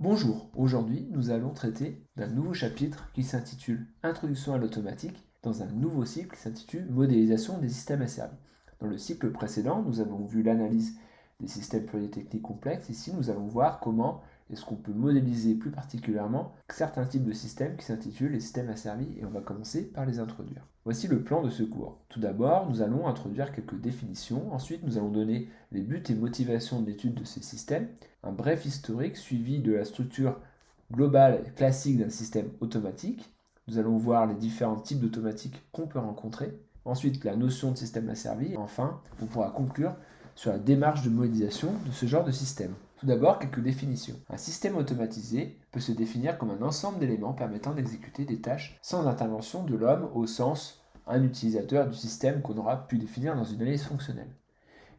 Bonjour, aujourd'hui nous allons traiter d'un nouveau chapitre qui s'intitule Introduction à l'automatique dans un nouveau cycle qui s'intitule Modélisation des systèmes asservis. Dans le cycle précédent, nous avons vu l'analyse des systèmes pluriotechniques complexes. Ici, nous allons voir comment est-ce qu'on peut modéliser plus particulièrement certains types de systèmes qui s'intitulent les systèmes asservis et on va commencer par les introduire. Voici le plan de ce cours. Tout d'abord, nous allons introduire quelques définitions. Ensuite, nous allons donner les buts et motivations de l'étude de ces systèmes, un bref historique suivi de la structure globale et classique d'un système automatique. Nous allons voir les différents types d'automatique qu'on peut rencontrer. Ensuite, la notion de système asservi. Et enfin, on pourra conclure sur la démarche de modélisation de ce genre de système. Tout d'abord, quelques définitions. Un système automatisé peut se définir comme un ensemble d'éléments permettant d'exécuter des tâches sans intervention de l'homme au sens un utilisateur du système qu'on aura pu définir dans une analyse fonctionnelle.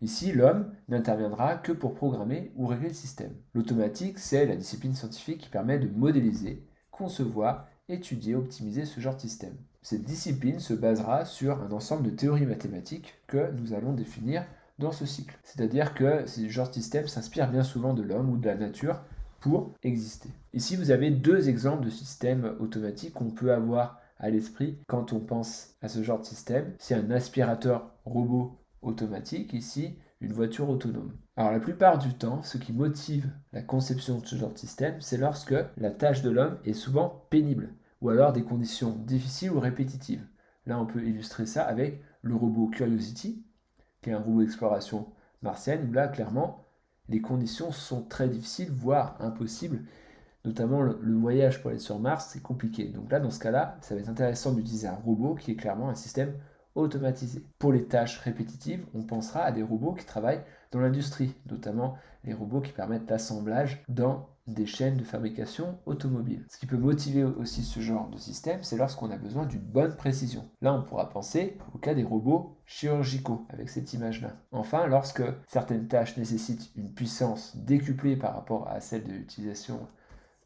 Ici, l'homme n'interviendra que pour programmer ou régler le système. L'automatique, c'est la discipline scientifique qui permet de modéliser, concevoir, étudier, optimiser ce genre de système. Cette discipline se basera sur un ensemble de théories mathématiques que nous allons définir dans ce cycle. C'est-à-dire que ce genre de système s'inspire bien souvent de l'homme ou de la nature pour exister. Ici, vous avez deux exemples de systèmes automatiques qu'on peut avoir à l'esprit quand on pense à ce genre de système. C'est un aspirateur robot automatique, ici une voiture autonome. Alors la plupart du temps, ce qui motive la conception de ce genre de système, c'est lorsque la tâche de l'homme est souvent pénible, ou alors des conditions difficiles ou répétitives. Là, on peut illustrer ça avec le robot Curiosity, qui est un robot d'exploration martienne, où là, clairement, les conditions sont très difficiles, voire impossibles. Notamment, le voyage pour aller sur Mars, c'est compliqué. Donc là, dans ce cas-là, ça va être intéressant d'utiliser un robot qui est clairement un système automatisé. Pour les tâches répétitives, on pensera à des robots qui travaillent dans l'industrie, notamment les robots qui permettent l'assemblage dans des chaînes de fabrication automobile. Ce qui peut motiver aussi ce genre de système, c'est lorsqu'on a besoin d'une bonne précision. Là, on pourra penser au cas des robots chirurgicaux, avec cette image-là. Enfin, lorsque certaines tâches nécessitent une puissance décuplée par rapport à celle de l'utilisation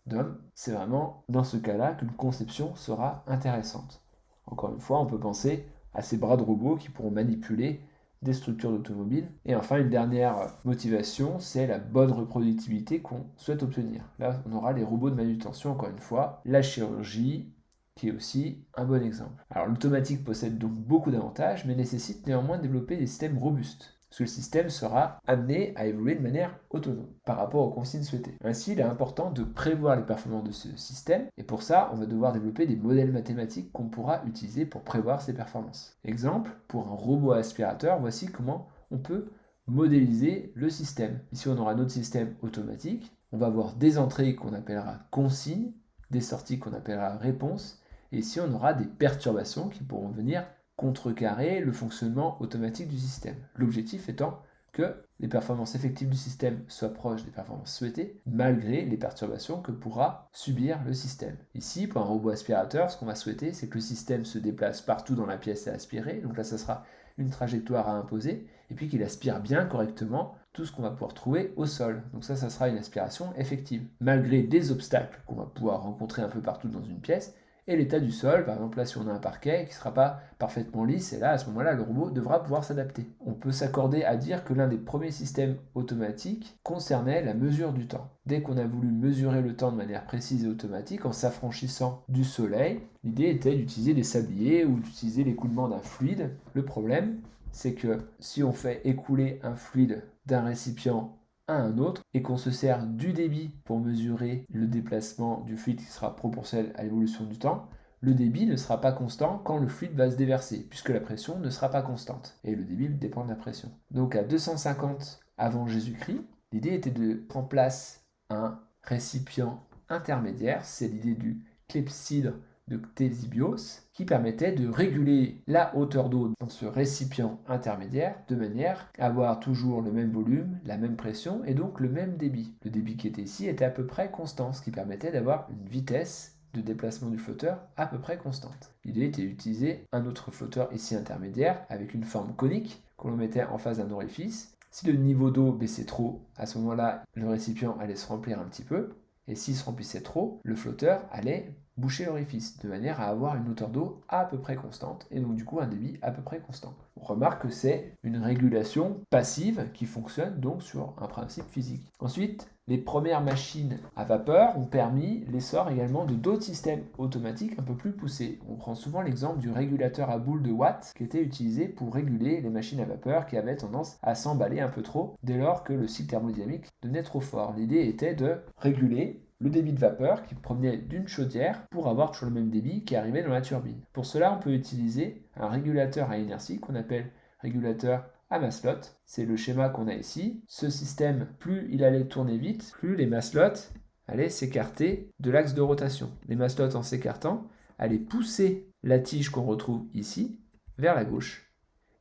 d'hommes, c'est vraiment dans ce cas-là qu'une conception sera intéressante. Encore une fois, on peut penser à ces bras de robots qui pourront manipuler des structures d'automobile. Et enfin, une dernière motivation, c'est la bonne reproductibilité qu'on souhaite obtenir. Là, on aura les robots de manutention, encore une fois, la chirurgie, qui est aussi un bon exemple. Alors, l'automatique possède donc beaucoup d'avantages, mais nécessite néanmoins de développer des systèmes robustes, parce que le système sera amené à évoluer de manière autonome par rapport aux consignes souhaitées. Ainsi, il est important de prévoir les performances de ce système, et pour ça, on va devoir développer des modèles mathématiques qu'on pourra utiliser pour prévoir ces performances. Exemple, pour un robot aspirateur, voici comment on peut modéliser le système. Ici, on aura notre système automatique, on va avoir des entrées qu'on appellera consignes, des sorties qu'on appellera réponses, et ici, on aura des perturbations qui pourront venir contrecarrer le fonctionnement automatique du système. L'objectif étant que les performances effectives du système soient proches des performances souhaitées, malgré les perturbations que pourra subir le système. Ici, pour un robot aspirateur, ce qu'on va souhaiter, c'est que le système se déplace partout dans la pièce à aspirer, donc là, ça sera une trajectoire à imposer, et puis qu'il aspire bien correctement tout ce qu'on va pouvoir trouver au sol. Donc ça sera une aspiration effective, malgré des obstacles qu'on va pouvoir rencontrer un peu partout dans une pièce, et l'état du sol, par exemple là si on a un parquet qui ne sera pas parfaitement lisse, et là à ce moment-là le robot devra pouvoir s'adapter. On peut s'accorder à dire que l'un des premiers systèmes automatiques concernait la mesure du temps. Dès qu'on a voulu mesurer le temps de manière précise et automatique en s'affranchissant du soleil, l'idée était d'utiliser des sabliers ou d'utiliser l'écoulement d'un fluide. Le problème, c'est que si on fait écouler un fluide d'un récipient à un autre et qu'on se sert du débit pour mesurer le déplacement du fluide qui sera proportionnel à l'évolution du temps, le débit ne sera pas constant quand le fluide va se déverser, puisque la pression ne sera pas constante. Et le débit dépend de la pression. Donc à 250 avant Jésus-Christ, l'idée était de mettre en place un récipient intermédiaire, c'est l'idée du clepsydre de Ctésibios, qui permettait de réguler la hauteur d'eau dans ce récipient intermédiaire de manière à avoir toujours le même volume, la même pression et donc le même débit. Le débit qui était ici était à peu près constant, ce qui permettait d'avoir une vitesse de déplacement du flotteur à peu près constante. L'idée était d'utiliser un autre flotteur ici intermédiaire avec une forme conique que l'on mettait en face d'un orifice. Si le niveau d'eau baissait trop, à ce moment-là, le récipient allait se remplir un petit peu. Et s'il se remplissait trop, le flotteur allait boucher l'orifice, de manière à avoir une hauteur d'eau à peu près constante, et donc du coup un débit à peu près constant. On remarque que c'est une régulation passive qui fonctionne donc sur un principe physique. Ensuite, les premières machines à vapeur ont permis l'essor également de d'autres systèmes automatiques un peu plus poussés. On prend souvent l'exemple du régulateur à boule de Watt qui était utilisé pour réguler les machines à vapeur qui avaient tendance à s'emballer un peu trop dès lors que le cycle thermodynamique devenait trop fort. L'idée était de réguler le débit de vapeur qui provenait d'une chaudière pour avoir toujours le même débit qui arrivait dans la turbine. Pour cela, on peut utiliser un régulateur à inertie qu'on appelle régulateur à maslotte. C'est le schéma qu'on a ici. Ce système, plus il allait tourner vite, plus les maslottes allaient s'écarter de l'axe de rotation. Les maslottes, en s'écartant, allaient pousser la tige qu'on retrouve ici vers la gauche.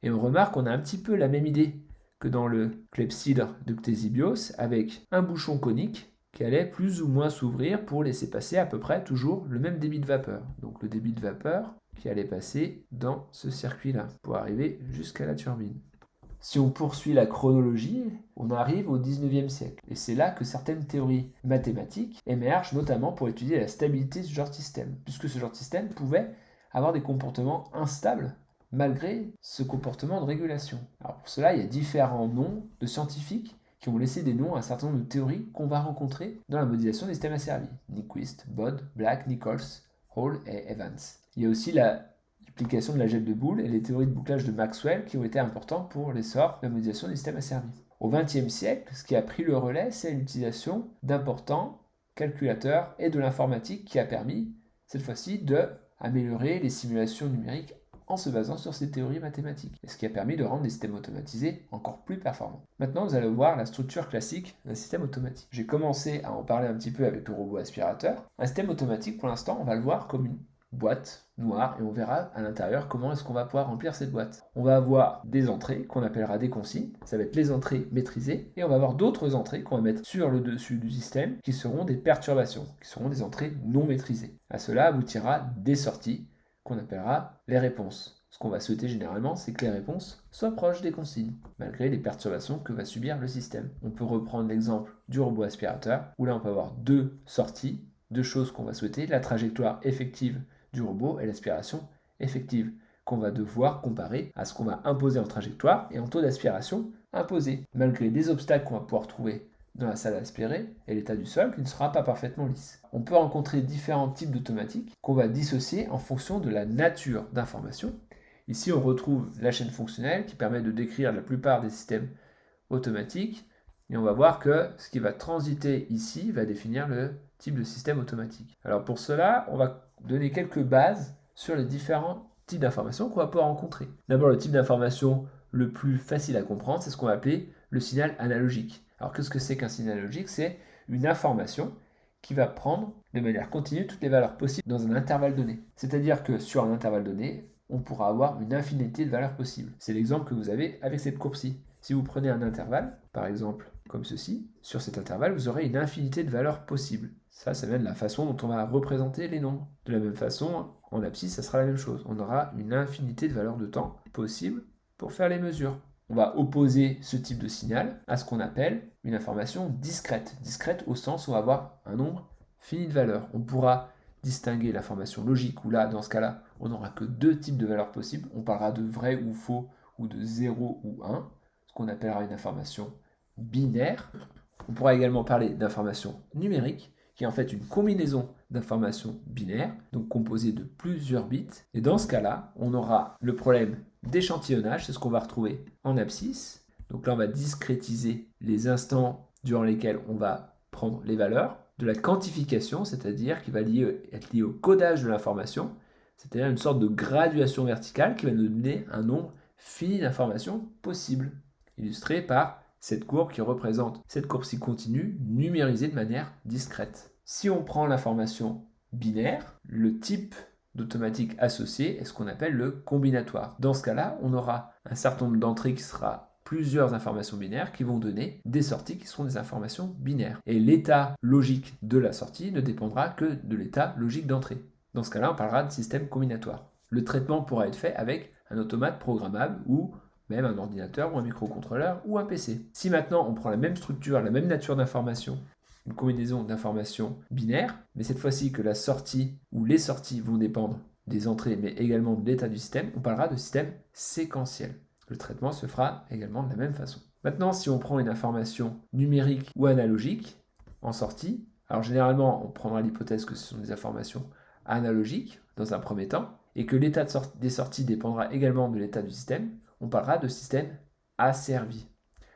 Et on remarque qu'on a un petit peu la même idée que dans le clepsydre de Ctésibios, avec un bouchon conique qui allait plus ou moins s'ouvrir pour laisser passer à peu près toujours le même débit de vapeur. Donc le débit de vapeur qui allait passer dans ce circuit-là pour arriver jusqu'à la turbine. Si on poursuit la chronologie, on arrive au 19e siècle. Et c'est là que certaines théories mathématiques émergent, notamment pour étudier la stabilité de ce genre de système, puisque ce genre de système pouvait avoir des comportements instables malgré ce comportement de régulation. Alors pour cela, il y a différents noms de scientifiques qui ont laissé des noms à un certain nombre de théories qu'on va rencontrer dans la modélisation des systèmes asservis. Nyquist, Bode, Black, Nichols, Hall et Evans. Il y a aussi l'application de l'algèbre de Boole et les théories de bouclage de Maxwell qui ont été importantes pour l'essor de la modélisation des systèmes asservis. Au XXe siècle, ce qui a pris le relais, c'est l'utilisation d'importants calculateurs et de l'informatique qui a permis, cette fois-ci, d'améliorer les simulations numériques en se basant sur ces théories mathématiques, et ce qui a permis de rendre les systèmes automatisés encore plus performants. Maintenant, vous allez voir la structure classique d'un système automatique. J'ai commencé à en parler un petit peu avec le robot aspirateur. Un système automatique, pour l'instant, on va le voir comme une boîte noire, et on verra à l'intérieur comment est-ce qu'on va pouvoir remplir cette boîte. On va avoir des entrées qu'on appellera des consignes, ça va être les entrées maîtrisées, et on va avoir d'autres entrées qu'on va mettre sur le dessus du système qui seront des perturbations, qui seront des entrées non maîtrisées. À cela aboutira des sorties qu'on appellera les réponses. Ce qu'on va souhaiter généralement, c'est que les réponses soient proches des consignes, malgré les perturbations que va subir le système. On peut reprendre l'exemple du robot aspirateur, où là on peut avoir deux sorties, deux choses qu'on va souhaiter, la trajectoire effective du robot et l'aspiration effective, qu'on va devoir comparer à ce qu'on va imposer en trajectoire et en taux d'aspiration imposé, malgré les obstacles qu'on va pouvoir trouver dans la salle à aspirer et l'état du sol qui ne sera pas parfaitement lisse. On peut rencontrer différents types d'automatiques qu'on va dissocier en fonction de la nature d'information. Ici, on retrouve la chaîne fonctionnelle qui permet de décrire la plupart des systèmes automatiques et on va voir que ce qui va transiter ici va définir le type de système automatique. Alors pour cela, on va donner quelques bases sur les différents types d'informations qu'on va pouvoir rencontrer. D'abord, le type d'information le plus facile à comprendre, c'est ce qu'on va appeler le signal analogique. Alors qu'est-ce que c'est qu'un signal analogique? C'est une information qui va prendre de manière continue toutes les valeurs possibles dans un intervalle donné. C'est-à-dire que sur un intervalle donné, on pourra avoir une infinité de valeurs possibles. C'est l'exemple que vous avez avec cette courbe-ci. Si vous prenez un intervalle, par exemple comme ceci, sur cet intervalle, vous aurez une infinité de valeurs possibles. Ça vient de la façon dont on va représenter les nombres. De la même façon, en abscisse, ça sera la même chose. On aura une infinité de valeurs de temps possibles pour faire les mesures. On va opposer ce type de signal à ce qu'on appelle une information discrète. Discrète au sens où on va avoir un nombre fini de valeurs. On pourra distinguer l'information logique, où là, dans ce cas-là, on n'aura que deux types de valeurs possibles. On parlera de vrai ou faux, ou de 0 ou 1, ce qu'on appellera une information binaire. On pourra également parler d'information numérique, qui est en fait une combinaison d'informations binaires, donc composée de plusieurs bits. Et dans ce cas-là, on aura le problème d'échantillonnage, c'est ce qu'on va retrouver en abscisse. Donc là, on va discrétiser les instants durant lesquels on va prendre les valeurs. De la quantification, c'est-à-dire qui va être lié au codage de l'information, c'est-à-dire une sorte de graduation verticale qui va nous donner un nombre fini d'informations possibles, illustré par cette courbe qui représente cette courbe-ci continue numérisée de manière discrète. Si on prend l'information binaire, le type d'automatique associé est ce qu'on appelle le combinatoire. Dans ce cas-là, on aura un certain nombre d'entrées qui sera plusieurs informations binaires qui vont donner des sorties qui seront des informations binaires. Et l'état logique de la sortie ne dépendra que de l'état logique d'entrée. Dans ce cas-là, on parlera de système combinatoire. Le traitement pourra être fait avec un automate programmable ou même un ordinateur ou un microcontrôleur ou un PC. Si maintenant on prend la même structure, la même nature d'information, une combinaison d'informations binaires, mais cette fois-ci que la sortie ou les sorties vont dépendre des entrées, mais également de l'état du système, on parlera de système séquentiel. Le traitement se fera également de la même façon. Maintenant, si on prend une information numérique ou analogique en sortie, alors généralement, on prendra l'hypothèse que ce sont des informations analogiques dans un premier temps, et que l'état des sorties dépendra également de l'état du système, on parlera de système asservi.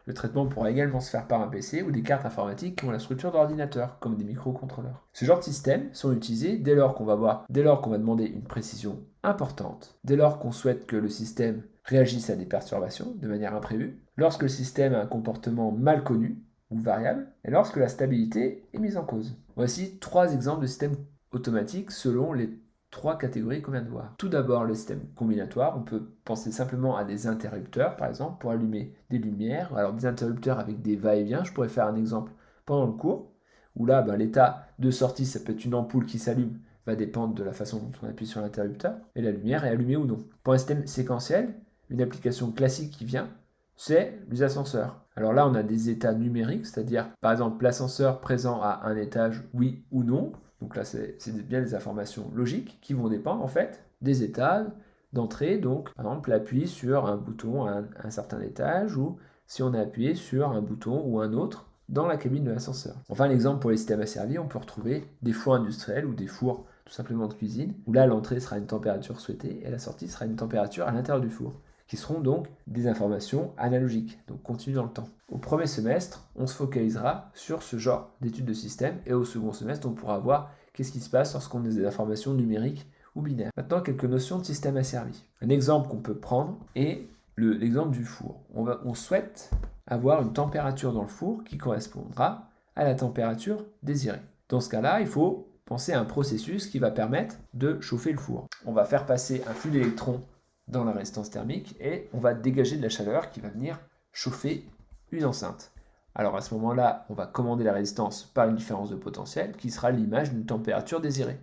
Le traitement pourra également se faire par un PC ou des cartes informatiques qui ont la structure d'ordinateur, comme des microcontrôleurs. Ce genre de systèmes sont utilisés dès lors qu'on va demander une précision importante, dès lors qu'on souhaite que le système réagisse à des perturbations de manière imprévue, lorsque le système a un comportement mal connu ou variable, et lorsque la stabilité est mise en cause. Voici 3 exemples de systèmes automatiques selon les 3 catégories qu'on vient de voir. Tout d'abord, le système combinatoire. On peut penser simplement à des interrupteurs, par exemple, pour allumer des lumières. Alors, des interrupteurs avec des va-et-vient. Je pourrais faire un exemple pendant le cours, où là, l'état de sortie, ça peut être une ampoule qui s'allume, va dépendre de la façon dont on appuie sur l'interrupteur, et la lumière est allumée ou non. Pour un système séquentiel, une application classique qui vient, c'est les ascenseurs. Alors là, on a des états numériques, c'est-à-dire, par exemple, l'ascenseur présent à un étage, oui ou non. Donc là, c'est bien des informations logiques qui vont dépendre en fait des états d'entrée. Donc, par exemple, l'appui sur un bouton à un certain étage ou si on a appuyé sur un bouton ou un autre dans la cabine de l'ascenseur. Enfin, l'exemple pour les systèmes asservis, on peut retrouver des fours industriels ou des fours tout simplement de cuisine, où là, l'entrée sera une température souhaitée et la sortie sera une température à l'intérieur du four, qui seront donc des informations analogiques, donc continues dans le temps. Au premier semestre, on se focalisera sur ce genre d'études de système et au second semestre, on pourra voir qu'est-ce qui se passe lorsqu'on a des informations numériques ou binaires. Maintenant, quelques notions de système asservi. Un exemple qu'on peut prendre est l'exemple du four. On souhaite avoir une température dans le four qui correspondra à la température désirée. Dans ce cas-là, il faut penser à un processus qui va permettre de chauffer le four. On va faire passer un flux d'électrons dans la résistance thermique et on va dégager de la chaleur qui va venir chauffer une enceinte. Alors à ce moment-là, on va commander la résistance par une différence de potentiel qui sera l'image d'une température désirée.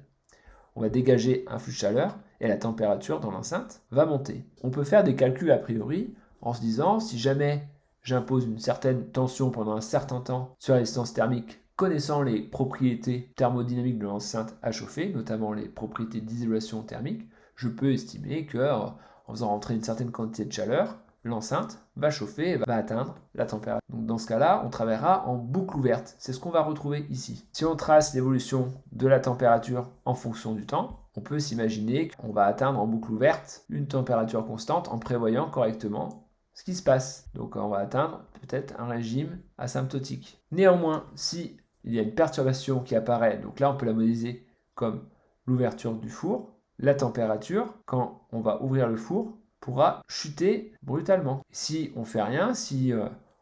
On va dégager un flux de chaleur et la température dans l'enceinte va monter. On peut faire des calculs a priori en se disant si jamais j'impose une certaine tension pendant un certain temps sur la résistance thermique, connaissant les propriétés thermodynamiques de l'enceinte à chauffer, notamment les propriétés d'isolation thermique, je peux estimer que en faisant rentrer une certaine quantité de chaleur, l'enceinte va chauffer et va atteindre la température. Donc dans ce cas-là, on travaillera en boucle ouverte. C'est ce qu'on va retrouver ici. Si on trace l'évolution de la température en fonction du temps, on peut s'imaginer qu'on va atteindre en boucle ouverte une température constante en prévoyant correctement ce qui se passe. Donc on va atteindre peut-être un régime asymptotique. Néanmoins, si il y a une perturbation qui apparaît, donc là on peut la modéliser comme l'ouverture du four, la température, quand on va ouvrir le four, pourra chuter brutalement. Si on ne fait rien, si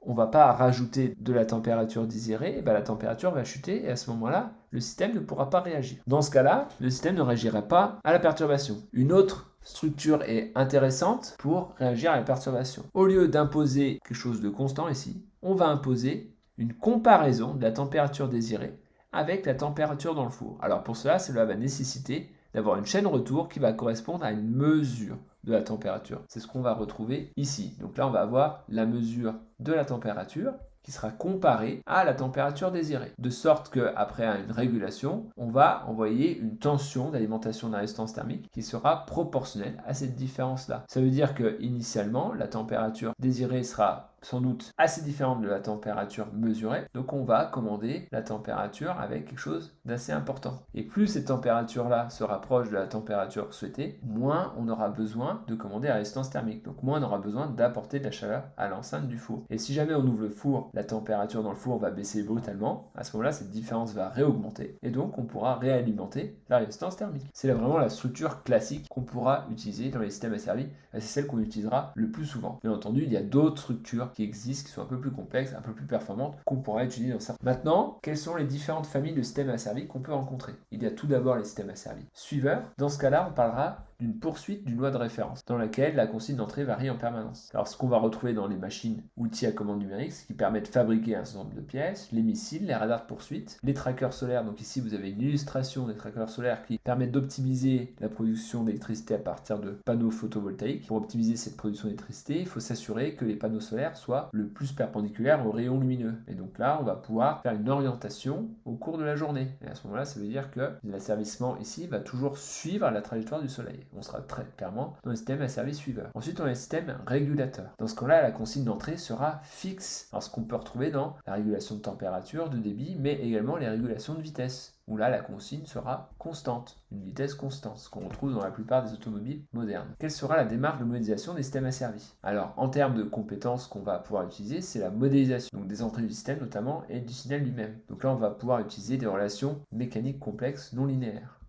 on ne va pas rajouter de la température désirée, la température va chuter et à ce moment-là, le système ne pourra pas réagir. Dans ce cas-là, le système ne réagira pas à la perturbation. Une autre structure est intéressante pour réagir à la perturbation. Au lieu d'imposer quelque chose de constant ici, on va imposer une comparaison de la température désirée avec la température dans le four. Alors pour cela va nécessiter d'avoir une chaîne retour qui va correspondre à une mesure de la température. C'est ce qu'on va retrouver ici. Donc là, on va avoir la mesure de la température qui sera comparée à la température désirée. De sorte qu'après une régulation, on va envoyer une tension d'alimentation de la résistance thermique qui sera proportionnelle à cette différence-là. Ça veut dire que initialement, la température désirée sera sans doute assez différente de la température mesurée. Donc on va commander la température avec quelque chose d'assez important. Et plus cette température-là se rapproche de la température souhaitée, moins on aura besoin de commander la résistance thermique. Donc moins on aura besoin d'apporter de la chaleur à l'enceinte du four. Et si jamais on ouvre le four, la température dans le four va baisser brutalement. À ce moment-là, cette différence va réaugmenter. Et donc on pourra réalimenter la résistance thermique. C'est là vraiment la structure classique qu'on pourra utiliser dans les systèmes asservis. C'est celle qu'on utilisera le plus souvent. Bien entendu, il y a d'autres structures qui existent, qui sont un peu plus complexes, un peu plus performantes, qu'on pourra utiliser dans certains. Maintenant, quelles sont les différentes familles de systèmes asservis qu'on peut rencontrer? Il y a tout d'abord les systèmes asservis suiveurs. Dans ce cas-là, on parlera d'une poursuite d'une loi de référence, dans laquelle la consigne d'entrée varie en permanence. Alors ce qu'on va retrouver dans les machines outils à commande numérique, ce qui permet de fabriquer un certain nombre de pièces, les missiles, les radars de poursuite, les trackers solaires. Donc ici vous avez une illustration des trackers solaires qui permettent d'optimiser la production d'électricité à partir de panneaux photovoltaïques. Pour optimiser cette production d'électricité, il faut s'assurer que les panneaux solaires soit le plus perpendiculaire au rayon lumineux. Et donc là, on va pouvoir faire une orientation au cours de la journée. Et à ce moment-là, ça veut dire que l'asservissement ici va toujours suivre la trajectoire du soleil. On sera très clairement dans le système asservi suiveur. Ensuite, on a le système régulateur. Dans ce cas-là, la consigne d'entrée sera fixe. Alors, ce qu'on peut retrouver dans la régulation de température, de débit, mais également les régulations de vitesse, où là, la consigne sera constante, une vitesse constante, ce qu'on retrouve dans la plupart des automobiles modernes. Quelle sera la démarche de modélisation des systèmes asservis? Alors, en termes de compétences qu'on va pouvoir utiliser, c'est la modélisation, donc des entrées du système notamment, et du signal lui-même. Donc là, on va pouvoir utiliser des relations mécaniques complexes non linéaires.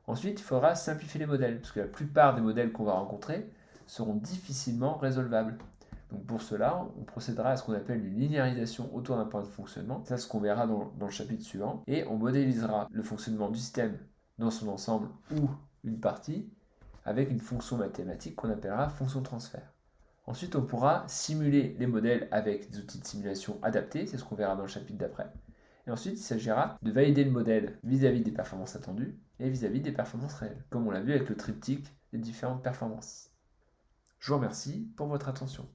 Ensuite, il faudra simplifier les modèles, parce que la plupart des modèles qu'on va rencontrer seront difficilement résolvables. Donc pour cela, on procédera à ce qu'on appelle une linéarisation autour d'un point de fonctionnement. C'est ce qu'on verra dans le chapitre suivant. Et on modélisera le fonctionnement du système dans son ensemble ou une partie avec une fonction mathématique qu'on appellera fonction de transfert. Ensuite, on pourra simuler les modèles avec des outils de simulation adaptés. C'est ce qu'on verra dans le chapitre d'après. Et ensuite, il s'agira de valider le modèle vis-à-vis des performances attendues et vis-à-vis des performances réelles, comme on l'a vu avec le triptyque des différentes performances. Je vous remercie pour votre attention.